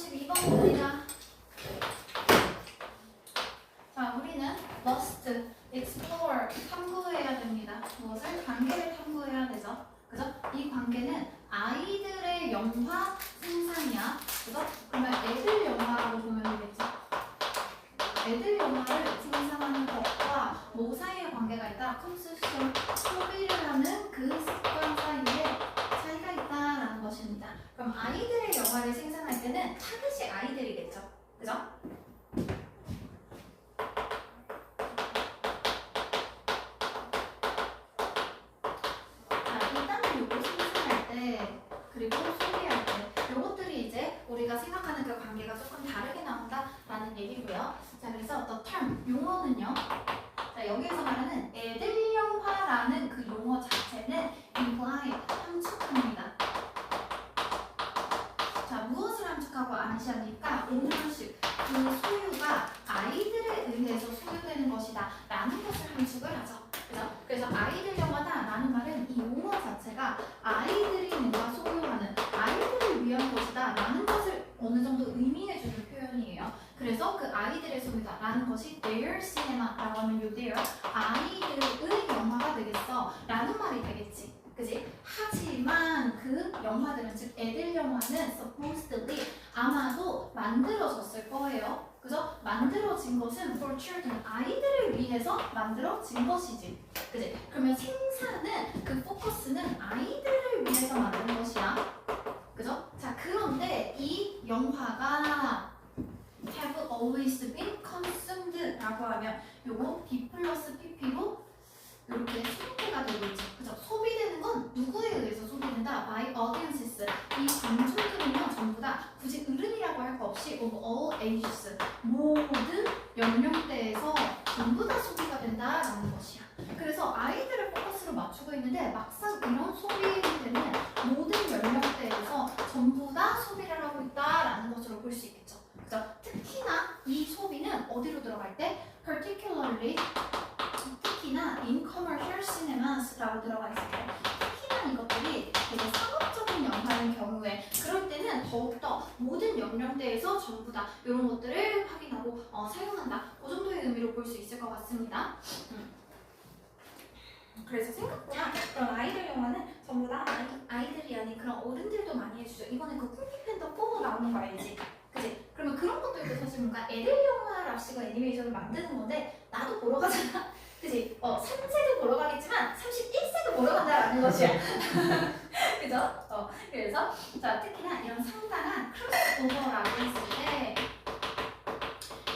32번 문제입니다. 자, 우리는 must explore 탐구해야 됩니다. 무엇을? 관계를 탐구해야 되죠. 그죠? 이 관계는 아이들의 영화 생산이야. 그죠? 그러면 애들 영화라고 보면 되겠지. 애들 영화를 생산하는 것과 뭐 사이의 관계가 있다. 컨슈션 소비를 하는 그 습관 사이에 차이가 있다라는 것입니다. 그럼 아이들의 영화를 생산할 때는 타겟이 아이들이겠죠. 그죠? 자, 일단은 요거 생산할 때 그리고 소비할 때 요것들이 이제 우리가 생각하는 그 관계가 조금 다르게 나온다라는 얘기고요. 자, 그래서 the term 용어는요. 자, 여기에서 말하는 애들 영화라는 그 용어 자체는 imply 함축합니다. 자, 무엇을 함축하고 아시아니까 ownership 그 소유가 아이들에 의해서 소유되는 것이다 라는 것을 함축을 하죠. 그죠? 그래서 아이들 영화다 라는 말은 이 용어 자체가 아이들이 뭔가 소유하는 아이들을 위한 것이다 라는 것을 어느 정도 의미해주는 표현이에요. 그래서 그 아이들의 소유다 라는 것이 their cinema라고 하면 요 their 아이들의 영화가 되겠어 라는 말이 되겠지. 그지? 하지만 그 영화들은 즉 애들 영화는 supposedly 아마도 만들어졌을 거예요. 그죠? 만들어진 것은 for children 아이들을 위해서 만들어진 것이지. 그지? 그러면 생산은 그 포커스는 아이들을 위해서 만든 것이야. 그죠? 자, 그런데 이 영화가 have always been consumed 라고 하면 요거 D 플러스 PP로 이렇게 소비가 되고 있죠. 그죠? 소비되는 건 누구에 의해서 소비된다? by audiences. 이 관중들은요 전부 다 굳이 어른이라고 할 거 없이 of all ages 모든 연령대에서 전부 다 소비가 된다라는 것이야. 그래서 아이들을 포커스로 맞추고 있는데 막상 이런 소비되는 모든 연령대에서 전부 다 소비를 하고 있다라는 것으로 볼 수 있겠죠. 그죠? 특히나 이 소비는 어디로 들어갈 때 particularly 특히나 in commercial cinemas라고 들어가 있을 때 특히나 이것들이 되게 상업적인 영화인 경우에 그럴 때는 더욱더 모든 연령대에서 전부 다 이런 것들을 확인하고 사용한다. 그 정도의 의미로 볼 수 있을 것 같습니다. 그래서 생각보다 그런 아이들 영화는 전부 다 아이들이 아닌 그런 어른들도 많이 해주죠. 이번에 그 쿵피팬더 4 나오는 거 알지? 그치? 그러면 그런 것들도 사실 뭔가 애들 영화랍시고 애니메이션을 만드는 건데 나도 보러 가잖아. 그치? 3세도 보러 가겠지만 31세도 보러 간다라는 것이야. 그죠? 그래서 자, 특히나 이런 상당한 크로스오버라고 했을 때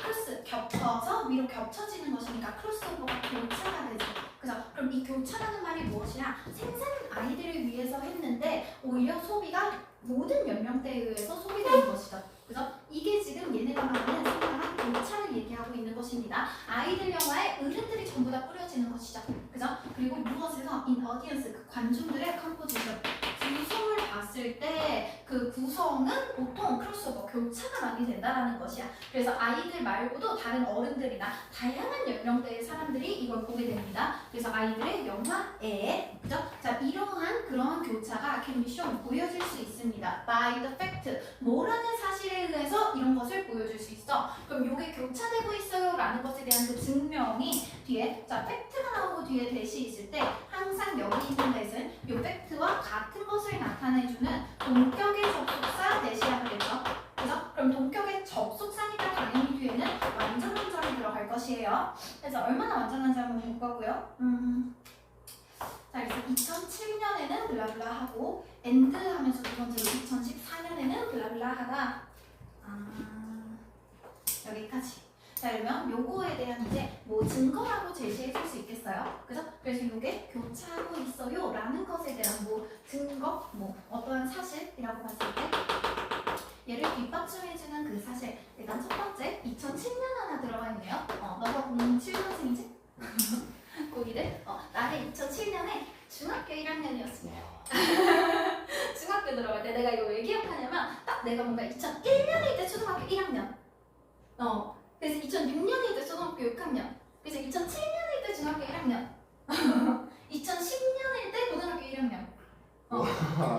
크로스 겹쳐서 위로 겹쳐지는 것이니까 크로스오버가 교차가 되죠. 그죠? 그럼 이 교차라는 말이 무엇이냐? 생산은 아이들을 위해서 했는데 오히려 소비가 모든 연령대에 의해서 소비되는 것이다. 그죠? 이게 지금 얘네가 말하는 상당한 교차를 얘기하고 있는 것입니다. 아이들 영화에 어른들이 전부 다 뿌려지는 것이죠. 그죠? 그리고 무엇에서 in audience 그 관중들의 컴포지션 구성을 봤을 때 그 구성은 보통 크로스오버 교차가 많이 된다라는 것이야. 그래서 아이들 말고도 다른 어른들이나 다양한 연령대의 사람들이 이걸 보게 됩니다. 그래서 아이들의 영화에 그죠? 자, 이러한 그러한 교차가 can be shown 보여질 수 있습니다. by the fact 뭐라는 사실에 의해서 이런 것을 보여줄 수 있어. 그럼 이게 교차되고 있어요 라는 것에 대한 그 증명이 뒤에 자 팩트가 나오고 뒤에 대시 있을 때 항상 여기 있는 대신 이 팩트와 같은 것을 나타내주는 동격의 접속사 대시하겠죠. 그죠? 그럼 동격의 접속사니까 당연히 뒤에는 완전한 점이 들어갈 것이에요. 그래서 얼마나 완전한지 한번 볼 거고요. 자, 그래서 2007년에는 블라블라 하고 엔드 하면서 두 번째로 2014년에는 블라블라 하다. 여기까지. 자, 그러면 요거에 대한 이제 뭐 증거라고 제시해 줄 수 있겠어요? 그죠? 그래서 요게 교차하고 있어요 라는 것에 대한 뭐 증거, 뭐 어떠한 사실이라고 봤을 때 얘를 뒷받침해주는 그 사실. 일단 첫 번째 2007년 하나 들어가 있네요. 너가 07년생이지? 고기들? 나는 2007년에 중학교 1학년이었습니다. 중학교 들어갈 때 내가 이거 왜 기억하냐면 딱 내가 뭔가 2001년일 때 초등학교 1학년 그래서 2006년일 때 초등학교 6학년 그래서 2007년일 때 중학교 1학년 2010년일 때 고등학교 1학년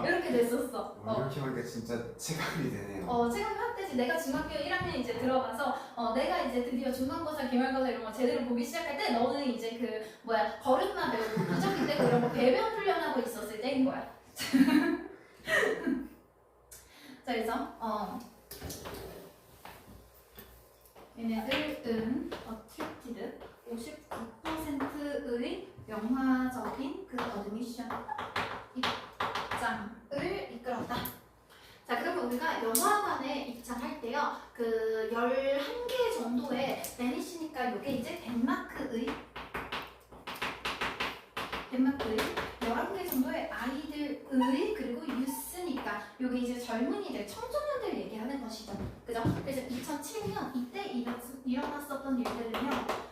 이렇게 됐었어. 이렇게 보니까 진짜 체감이 되네요. 체감이 확 되지. 이제 내가 중학교 1학년 이제 들어가서 내가 이제 드디어 중간고사, 기말고사 이런 거 제대로 보기 시작할 때 너는 이제 그 뭐야 걸음마 배우고 부정기 떼고 이런 거 배변 훈련하고 있었을 때인 거야. 자 그래서 얘네들은 어티티드 59%의 영화적인 그 어드미션 입장을 이끌었다. 자 그러면 우리가 영화관에 입장할 때요 그 11개 정도의 데니시니까 이게 이제 덴마크의 11개 정도의 아이들의 그리고 유스니까 이게 이제 젊은이들 청소년들 얘기하는 것이죠. 그죠? 그래서 2007년 이때 일어났었던 일들은요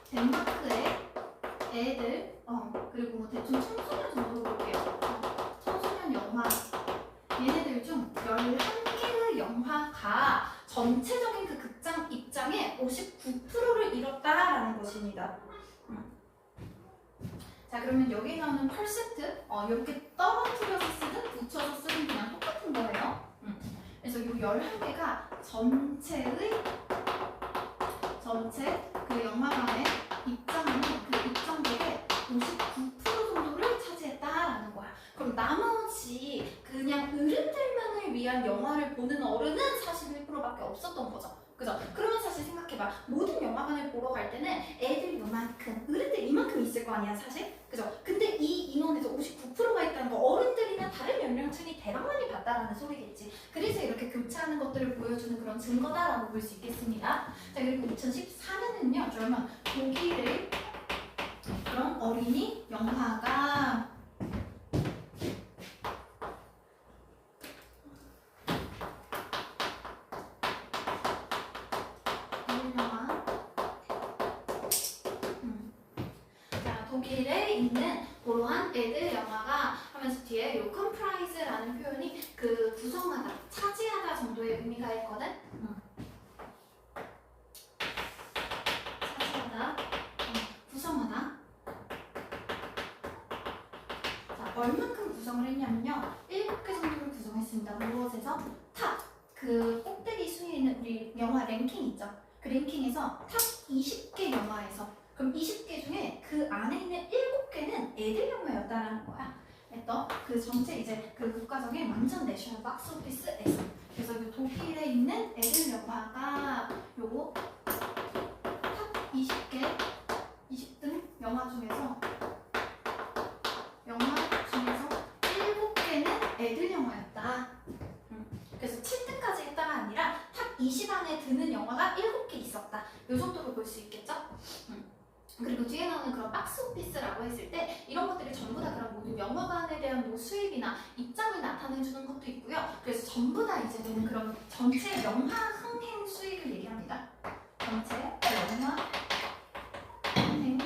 덴마크의 애들 그리고 뭐 대충 청소년 정도 볼게요. 청소년 영화 얘네들 중 11개의 영화가 전체적인 그 극장 입장의 59%를 이뤘다라는 것입니다. 자 그러면 여기 나오는 퍼센트 이렇게 떨어뜨려서 쓰든 붙여서 쓰든 그냥 똑같은 거예요. 그래서 이 11개가 전체 그 영화관에 입장하는 그 입장객의 59% 정도를 차지했다라는 거야. 그럼 나머지 그냥 어른들만을 위한 영화를 보는 어른은 41%밖에 없었던 거죠. 그죠? 그러면 사실 생각해봐. 모든 영화관을 보러 갈 때는 애들 요만큼, 어른들 이만큼 있을 거 아니야, 사실? 그죠? 근데 이 인원에서 59%가 있다는 거 어른들이나 다른 연령층이 대박 많이 봤다라는 소리겠지. 그래서 이렇게 교차하는 것들을 보여주는 그런 증거다라고 볼 수 있겠습니다. 자, 그리고 2014년은요, 그러면 독일의 그런 어린이 영화가 독일에 있는 그러한 애들 영화가 하면서 뒤에 요 컴프라이즈라는 표현이 그 구성하다, 차지하다 정도의 의미가 있거든. 차지하다, 구성하다. 자, 얼만큼 구성을 했냐면요. 7개 정도를 구성했습니다. 무엇에서? 탑, 그 꼭대기 순위에 있는 우리 영화 랭킹 있죠? 그 랭킹에서 탑 20개 영화에서 그럼 20개 중에 그 안에 있는 7개는 애들 영화였다라는 거야. 그 전체 이제 그 국가적인 완전 내셔널 박스 오피스에서. 그래서 그 독일에 있는 애들 영화가 요거 탑 20개, 20등 영화 중에서 7개는 애들 영화였다. 그래서 7등까지 했다가 아니라 탑 20 안에 드는 영화가 7개 있었다. 요 정도로 볼 수 있겠죠? 그리고 뒤에 나오는 그런 박스 오피스라고 했을 때 이런 것들이 전부 다 그런 모든 영화관에 대한 뭐 수입이나 입장을 나타내주는 것도 있고요. 그래서 전부 다 이제 되는 그런 전체 영화 흥행 수익을 얘기합니다. 전체 영화 흥행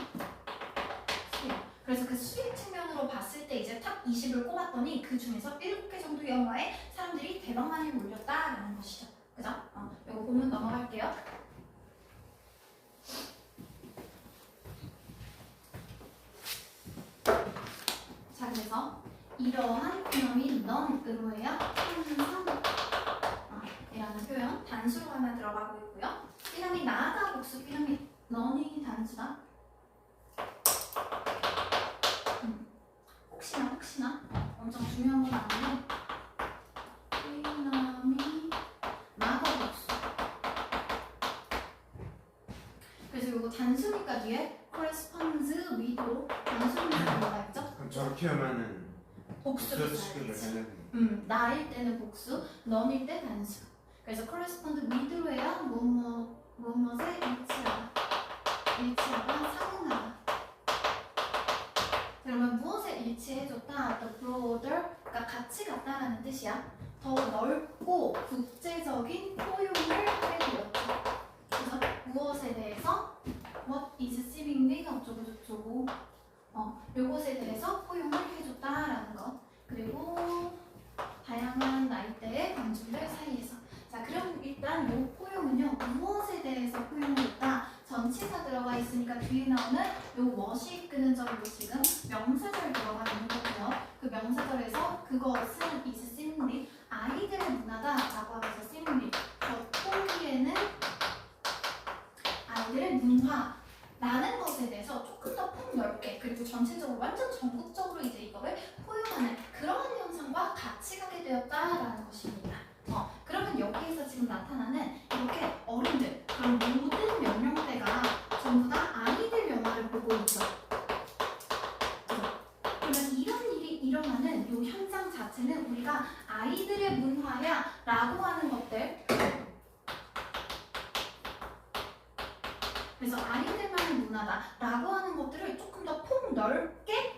수익. 그래서 그 수익 측면으로 봤을 때 이제 탑 20을 꼽았더니 그 중에서 7개 정도 영화에 사람들이 대박 많이 몰렸다라는 것이죠. 그죠? 이거 보면 넘어갈게요. 자, 그래서 이러한 표현이 넌으로해요. 항상 이라는 표현 단수로 하나 들어가고 있고요. 이름이 나다 복수, 이름이 넌이 단수다. 혹시나 엄청 중요한 건 아니고 이름이 나다 복수. 그래서 이거 단수니까 뒤에 corresponds with로 단수로 들어가 있죠. 저렇게 하면은 복수로 써야겠지. 나일 때는 복수, 넌일 때 단수. 그래서 correspond with로 해야 무엇에 일치하다, 상응하다. 그러면 무엇에 일치해줬다, the broader가 같이 같다라는 뜻이야. 더 넓고 국제적인 포용을 해주었죠. 그래서 무엇에 대해서 what is seemingly 어쩌고 저쩌고 요것에 대해서 포용을 해줬다라는 것. 그리고 다양한 나이대의 관중들 사이에서. 자, 그럼 일단 요 포용은요, 무엇에 대해서 포용을 했다? 전치사 들어가 있으니까 뒤에 나오는 요 what이 이끄는 절로 지금 명사절 들어가 있는 거고요. 그 명사절에서 그것은 is seemingly 아이들의 문화다 라고 하면서 seemingly 교통 지금 나타나는 이렇게 어른들, 그런 모든 연령대가 전부 다 아이들 영화를 보고 있죠. 그러면 이런 일이 일어나는 이 현상 자체는 우리가 아이들의 문화야 라고 하는 것들, 그래서 아이들만의 문화다 라고 하는 것들을 조금 더 폭넓게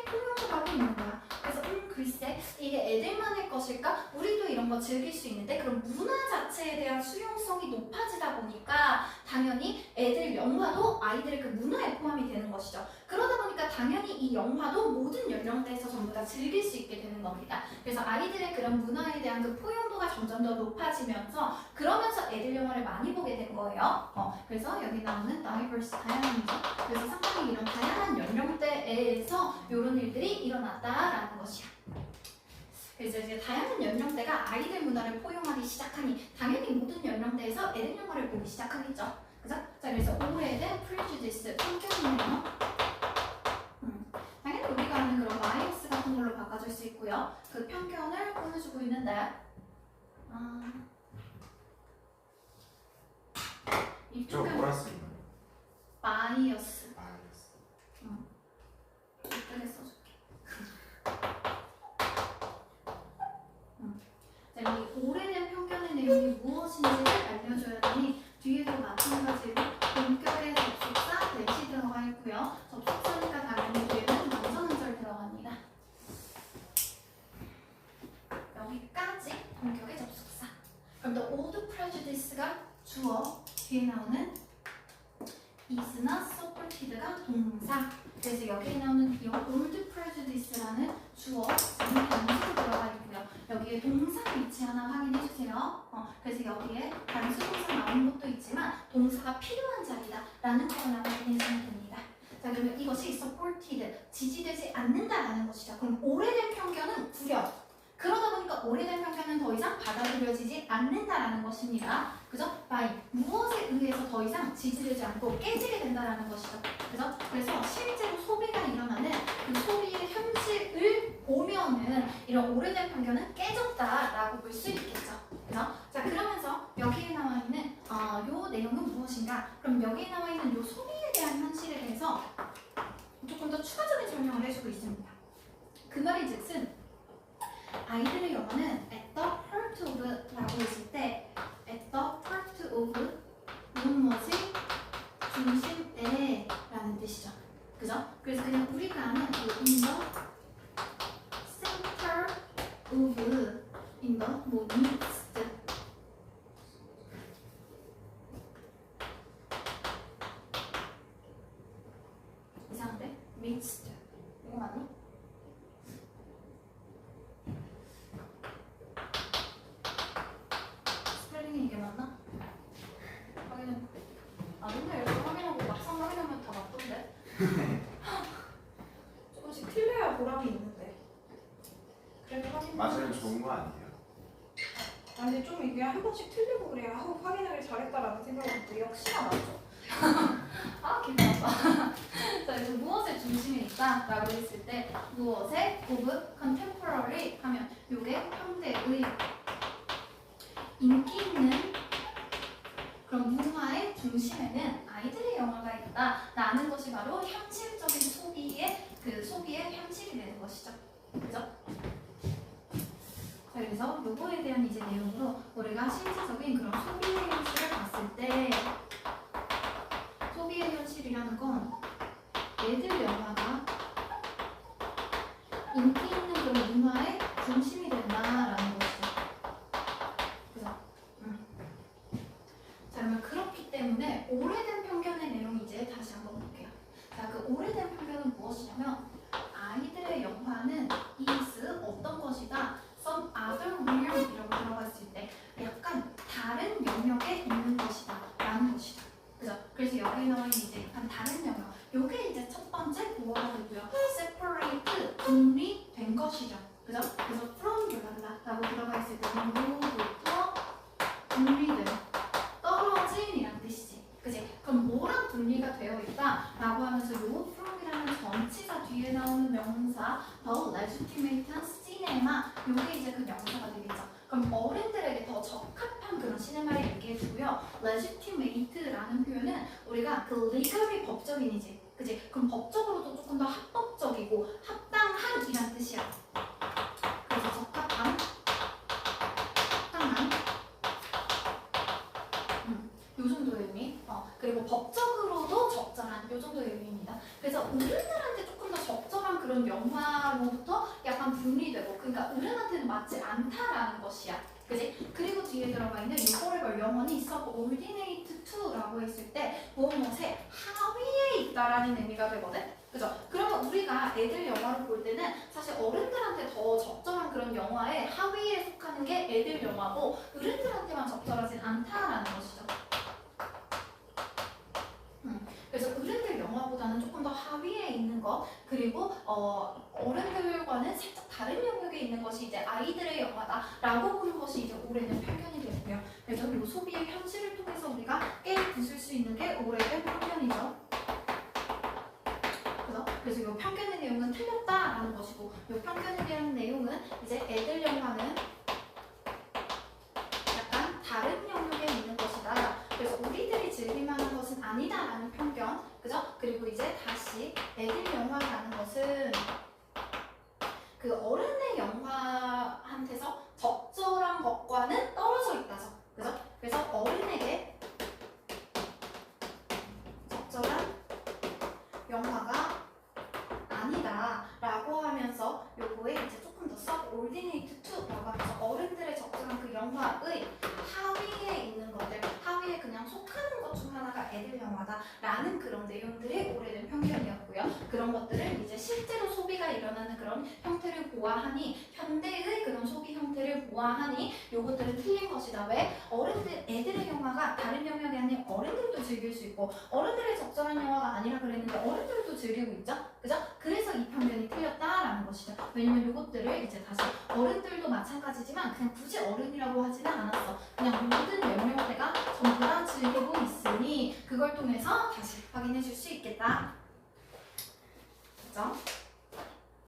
포용을 하고 있는 거야. 그래서 글쎄 이게 애들만의 것일까? 우리도 이런 거 즐길 수 있는데, 그럼 문화 자체에 대한 수용성이 높아지다 보니까 당연히 애들 영화도 아이들의 그 문화에 포함이 되는 것이죠. 그러다 보니까 당연히 이 영화도 모든 연령대에서 전부 다 즐길 수 있게 되는 겁니다. 그래서 아이들의 그런 문화에 대한 그 포용도가 점점 더 높아지면서, 그러면서 애들 영화를 많이 보게 된 거예요. 그래서 여기 나오는 diverse, 다양한이죠. 그래서 상당히 이런 다양한 연령대에서 이런 일들이 일어났다라는 것이야. 그래서 이제 다양한 연령대가 아이들 문화를 포용하기 시작하니 당연히 모든 연령대에서 애들 영화를 보기 시작하겠죠. 그죠? 자, 그래서 오래된 prejudice, 편견이네요. 당연히 우리가 아는 그런 bias 같은 걸로 바꿔줄 수 있고요. 그 편견을 보여주고 있는데, 이 저 뭐라 쓰나요? bias. 바이어스. 이쁘게 써줄게. 자, 이 오래된 편견의 내용이 무엇인지를 알려줘야 되니 뒤에도 마찬가지로 본격의 접속사 대시 들어가 있고요. 접속사니까 당연히 뒤에는 완전음절 들어갑니다. 여기까지 본격의 접속사. 그럼 the old prejudice가 주어, 뒤에 나오는 is나 supported가 동사. 그래서 여기에 나오는 이 old prejudice라는 주어, 지금 단수로 들어가 있고요. 여기에 동사 위치 하나 확인해 주세요. 그래서 여기에 단수 동사 나오는 것도 있지만 동사가 필요한 자리다라는 거 하나 확인해주면 됩니다. 자, 그러면 이것이 supported, 지지되지 않는다라는 것이죠. 그럼 오래된 편견은 구려. 그러다 보니까 오래된 편견은 더 이상 받아들여지지 않는다라는 것입니다. 그죠? by 무엇에 의해서 더 이상 지지되지 않고 깨지게 된다라는 것이죠. 그죠? 그래서 실제로 소비가 일어나는 그 소비의 현실을 보면은 이런 오래된 편견은 깨졌다라고 볼 수 있겠죠. 그죠? 자, 그러면서 여기에 나와 있는 요 내용은 무엇인가? 그럼 여기에 나와 있는 요 소비에 대한 현실에 대해서 조금 더 추가적인 설명을 해주고 있습니다. 그 말이 즉슨 아이들의 영어는 at the heart of 라고 했을 때 at the heart of 무엇이 중심에 라는 뜻이죠. 그죠? 그래서 그냥 우리가 아는 in the center of in the 뭐 midst 이상한데? midst 이거 맞니? 이게 맞나? 확인해. 맨날 이렇게 확인하고 막상 확인하면 다 맞던데? 조금씩 틀려야 보람이 있는데. 그래도 확인. 맞으면 좋은 거 아니에요? 근데 좀 이게 한 번씩 틀리고 그래야 확인하길 잘했다라는 생각이 들고 역시나 맞죠? 기분 나빠. 자, 그래서 무엇의 중심에 있다? 라고 했을 때 무엇의 of contemporary 하면 요게 현대의 인기 있는 그런 문화의 중심에는 아이들의 영화가 있다라는 것이 바로 현실적인 소비의 현실이 되는 것이죠. 그죠? 자, 그래서 요거에 대한 이제 내용으로 우리가 실질적인 그런 소비의 현실을 봤을 때 소비의 현실이라는 건 애들 영화가 인기 있는 그런 문화의 중심이 된다라는 것이죠. 그러면 그렇기 때문에 오래된 편견의 내용이 이제 다시 한번 볼게요. 자, 그 오래된 편견은 무엇이냐면 아이들의 영화는 is 어떤 것이다. some other realm이라고 들어갔을 때 약간 다른 영역에 있는 것이다 라는 것이죠. 그죠? 그래서 여기에 나와 있는 이제 약간 다른 영역. 요게 이제 첫 번째 구어가 되고요. separate, 분리된 것이죠. 그죠? 그래서 from 라고 들어가 있을 때는 뭐부터 분리된 떨어진이라는 뜻이지. 그치? 그럼 뭐랑 분리가 되어 있다라고 하면서 요 from이라는 전치사 뒤에 나오는 명사 더 legitimate한 cinema 요게 이제 그 명사가 되겠죠. 그럼 어른들에게 더 당신의 말을 얘기해주고요. legitimate라는 표현은 우리가 그 legally 법적인이지, 그지? 그럼 법적으로도 조금 더 합법적이고 합당한이란 뜻이야. 그래서 적합한, 합당한, 요 정도의 의미. 그리고 법적으로도 적절한 요 정도의 의미입니다. 그래서 어른들한테 조금 더 적절한 그런 영화로부터 약간 분리되고, 그러니까 어른한테는 맞지 않다라는 것이야. 그지? 그리고 뒤에 들어가 있는 이거를 영어는 subordinate to라고 했을 때 무엇에 하위에 있다라는 의미가 되거든. 그죠? 그러면 우리가 애들 영화를 볼 때는 사실 어른들한테 더 적절한 그런 영화에 하위에 속하는 게 애들 영화고 어른들한테만 적절하진 않다라는 것이죠. 그래서 어른들 영화보다는 조금 더 하위에 있는 것, 그리고 어른들과는 살짝 다른 영역에 있는 것이 이제 아이들의 영화다라고 보는 것이 이제 올해는 편견이 되고요. 그래서 이 소비의 현실을 통해서 우리가 깨 부술 수 있는 게 올해의 편견이죠. 그래서 이 편견의 내용은 틀렸다라는 것이고, 이 편견에 대한 내용은 이제 애들 영화는 약간 다른 영역에 있는 것이다. 그래서 우리들이 즐길 만한 것은 아니다라는 편견, 그죠? 그리고 이제 다시 애들 영화라는 것은 그 어른의 영화한테서 적절한 것과는 떨어져 있다죠, 그죠? 그래서 어른에게 적절한 영화가 아니다라고 하면서 요거에 이제 조금 더 subordinate to라고 하면서 어른들의 적절한 그 영화의 하위에 있는 것들, 하위에 그냥 속하는 것 중 하나가 애들 영화다라는 그런 내용들이 오래된 편견이었고요. 그런 것들을 이제 실제로 소비가 일어나는 그런 형태를 보아하니, 현대의 그런 소비 형태를 보아하니 요것들은 틀린 것이다. 왜? 어른들, 애들의 영화가 다른 영역이 아닌 어른들도 즐길 수 있고, 어른들의 적절한 영화가 아니라 그랬는데 어른들도 즐기고 있죠? 그죠? 그래서 이 편견이 틀렸다라는 것이죠. 왜냐면 요것들을 이제 다시 어른들도 마찬가지지만 그냥 굳이 어른이라고 하지는 않았어. 그냥 모든 연령대가 전부 다 즐기고 있으니 그걸 통해서 다시 확인해 줄 수 있겠다. 그죠?